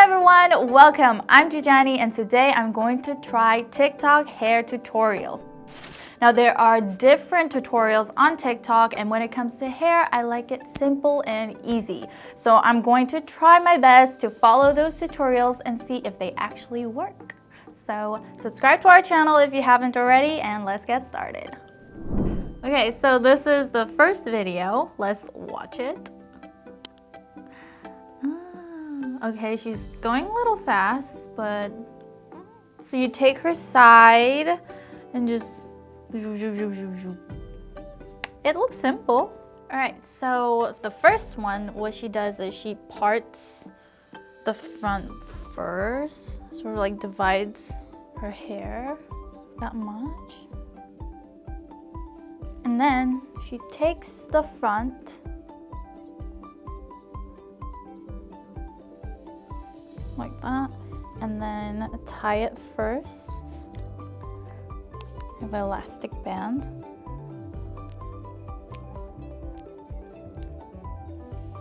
everyone, welcome. I'm Jujani and today I'm going to try TikTok hair tutorials. Now there are different tutorials on TikTok and when it comes to hair, I like it simple and easy. So I'm going to try my best to follow those tutorials and see if they actually work. So subscribe to our channel if you haven't already and let's get started. Okay, so this is the first video. Let's watch it. Okay, she's going a little fast, but so you take her side and just it looks simple. All right, so the first one, what she does is she parts the front first, sort of like divides her hair that much. And then she takes the front like that, and then tie it first. I have an elastic band.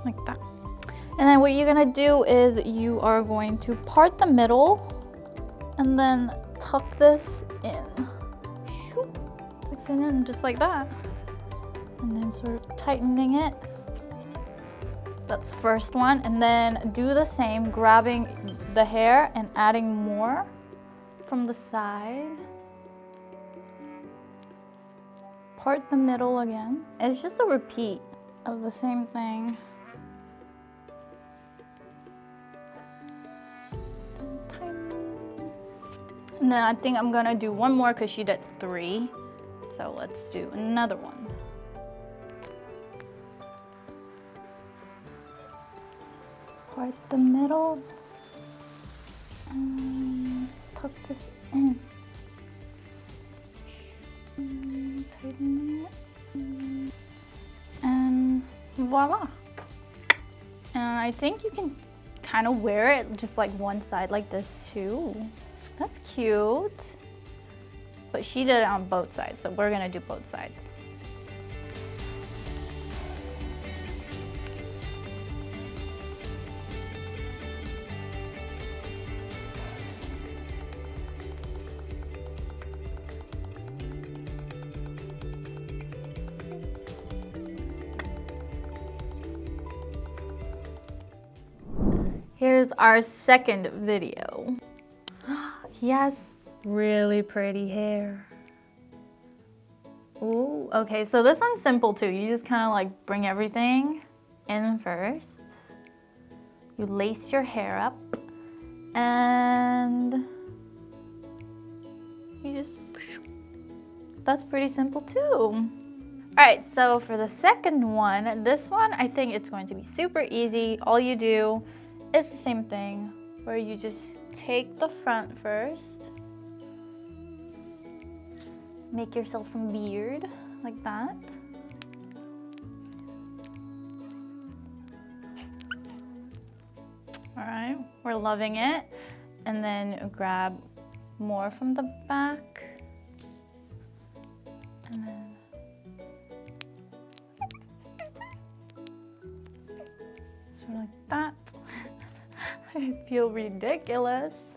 Like that. And then what you're gonna do is you are going to part the middle and then tuck this in. Tucks it in just like that. And then sort of tightening it. That's the first one, and then do the same, grabbing the hair and adding more from the side. Part the middle again. It's just a repeat of the same thing. And then I think I'm gonna do one more because she did 3. So let's do another one. Part the middle and tuck this in. Tighten it. And voila. And I think you can kind of wear it just like one side like this too. That's cute. But she did it on both sides, so we're gonna do both sides. Here's our second video. He has really pretty hair. Ooh, okay, so this one's simple too. You just kind of like bring everything in first. You lace your hair up and you just, that's pretty simple too. All right, so for the second one, this one, I think it's going to be super easy. All you do is the same thing, where you just take the front first, make yourself some beard, like that. All right, we're loving it. And then grab more from the back. And then sort of like that. I feel ridiculous.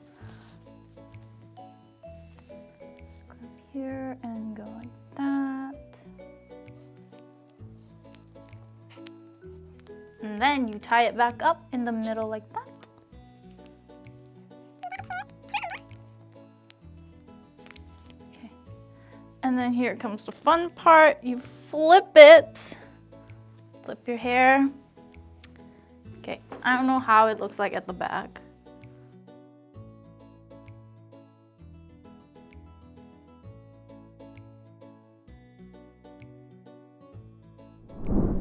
Grab here and go like that. And then you tie it back up in the middle like that. Okay. And then here comes the fun part. You flip it. Flip your hair. Okay, I don't know how it looks like at the back.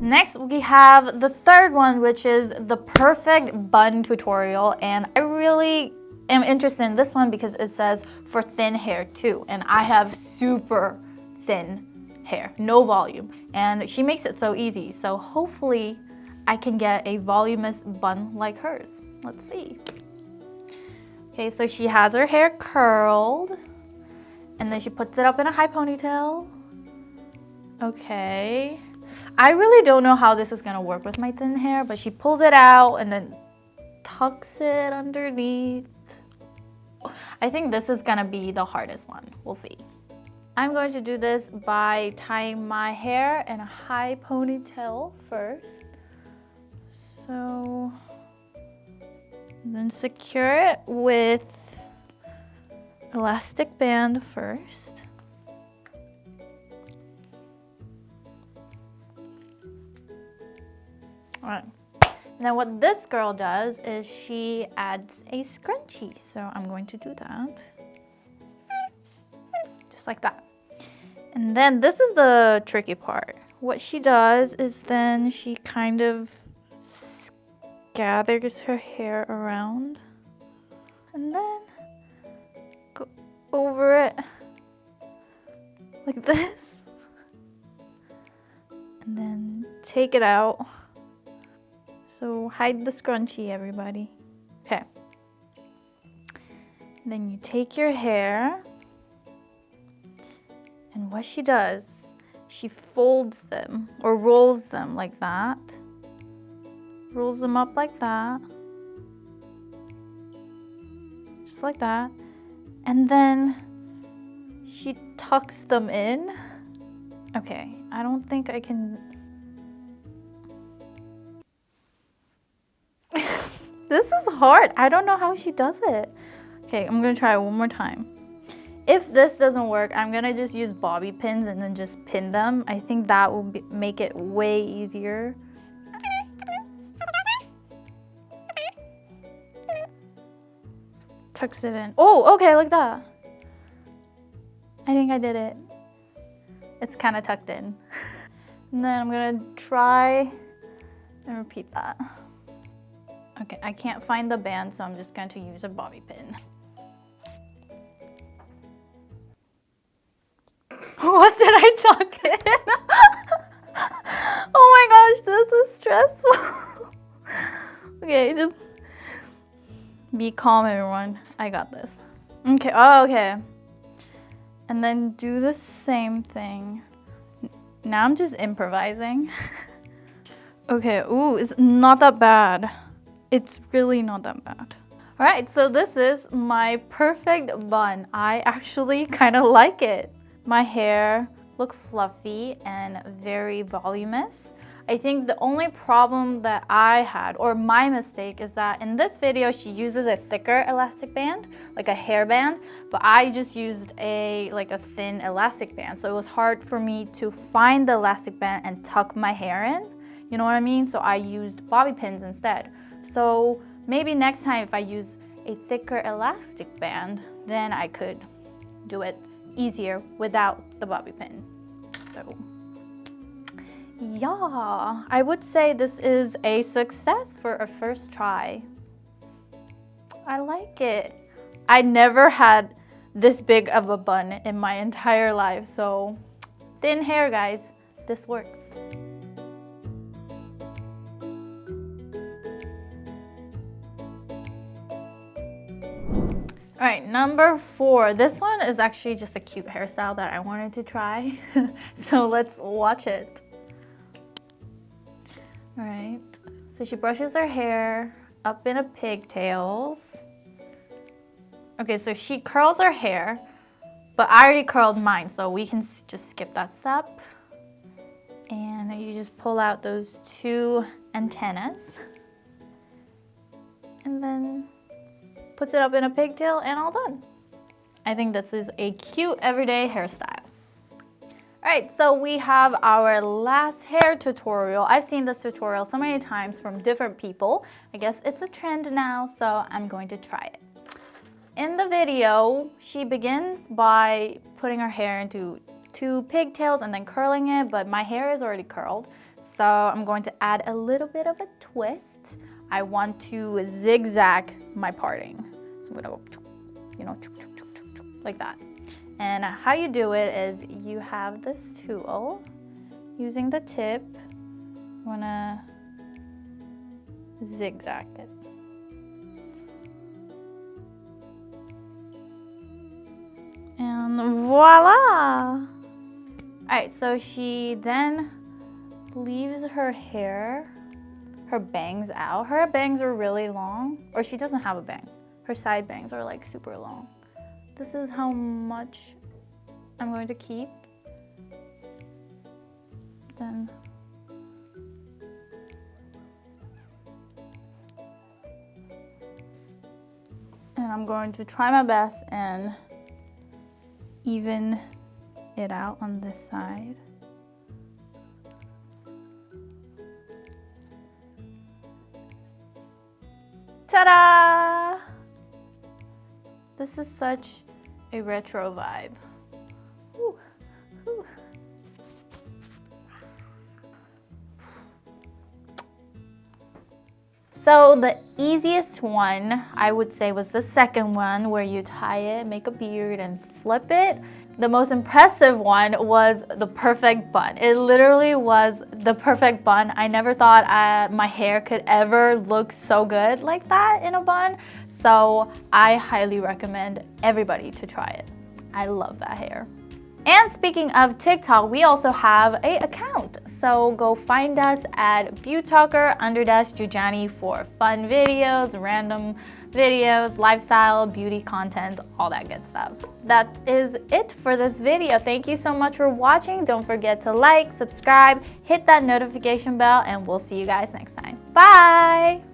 Next, we have the third one, which is the Perfect Bun tutorial. And I really am interested in this one because it says for thin hair too. And I have super thin hair, no volume. And she makes it so easy. So hopefully I can get a voluminous bun like hers. Let's see. Okay, so she has her hair curled and then she puts it up in a high ponytail. Okay. I really don't know how this is gonna work with my thin hair, but she pulls it out and then tucks it underneath. I think this is gonna be the hardest one. We'll see. I'm going to do this by tying my hair in a high ponytail first. So then secure it with elastic band first. All right. Now what this girl does is she adds a scrunchie. So I'm going to do that. Just like that. And then this is the tricky part. What she does is then she kind of gathers her hair around and then go over it like this. And then take it out. So hide the scrunchie, everybody. Okay. Then you take your hair, and what she does, she folds them or rolls them like that. Rolls them up like that. Just like that. And then she tucks them in. Okay, I don't think I can. This is hard. I don't know how she does it. Okay, I'm gonna try it one more time. If this doesn't work, I'm gonna just use bobby pins and then just pin them. I think that will make it way easier. Tucks it in. Oh, okay, like that. I think I did it. It's kind of tucked in. And then I'm gonna try and repeat that. Okay, I can't find the band, so I'm just going to use a bobby pin. What did I tuck in? Oh my gosh, this is stressful. Okay, just be calm, everyone. I got this. Okay, oh, okay. And then do the same thing. Now I'm just improvising. Okay, ooh, it's not that bad. It's really not that bad. All right, so this is my perfect bun. I actually kind of like it. My hair looks fluffy and very voluminous. I think the only problem that I had, or my mistake, is that in this video she uses a thicker elastic band, like a hairband, but I just used a thin elastic band. So it was hard for me to find the elastic band and tuck my hair in. You know what I mean? So I used bobby pins instead. So maybe next time if I use a thicker elastic band, then I could do it easier without the bobby pin. So yeah, I would say this is a success for a first try. I like it. I never had this big of a bun in my entire life, so thin hair, guys, this works. All right, number 4. This one is actually just a cute hairstyle that I wanted to try. So let's watch it. All right, so she brushes her hair up in a pigtails. Okay, so she curls her hair, but I already curled mine, so we can just skip that step. And you just pull out those 2 antennas. And then puts it up in a pigtail and all done. I think this is a cute everyday hairstyle. All right, so we have our last hair tutorial. I've seen this tutorial so many times from different people. I guess it's a trend now, so I'm going to try it. In the video, she begins by putting her hair into 2 pigtails and then curling it, but my hair is already curled. So I'm going to add a little bit of a twist. I want to zigzag my parting. So I'm gonna go, like that. And how you do it is you have this tool. Using the tip, you wanna zigzag it. And voila! All right, so she then leaves her hair, her bangs out. Her bangs are really long, Or she doesn't have a bang. Her side bangs are like super long. This is how much I'm going to keep. Then and I'm going to try my best and even it out on this side. Ta-da! This is such a retro vibe. Whew. Whew. So the easiest one, I would say, was the second one where you tie it, make a beard, and flip it. The most impressive one was the perfect bun. It literally was the perfect bun. I never thought my hair could ever look so good like that in a bun. So I highly recommend everybody to try it. I love that hair. And speaking of TikTok, we also have an account. So go find us at BeauTalker_Jujani for fun videos, random videos, lifestyle, beauty content, all that good stuff. That is it for this video. Thank you so much for watching. Don't forget to like, subscribe, hit that notification bell, and we'll see you guys next time. Bye!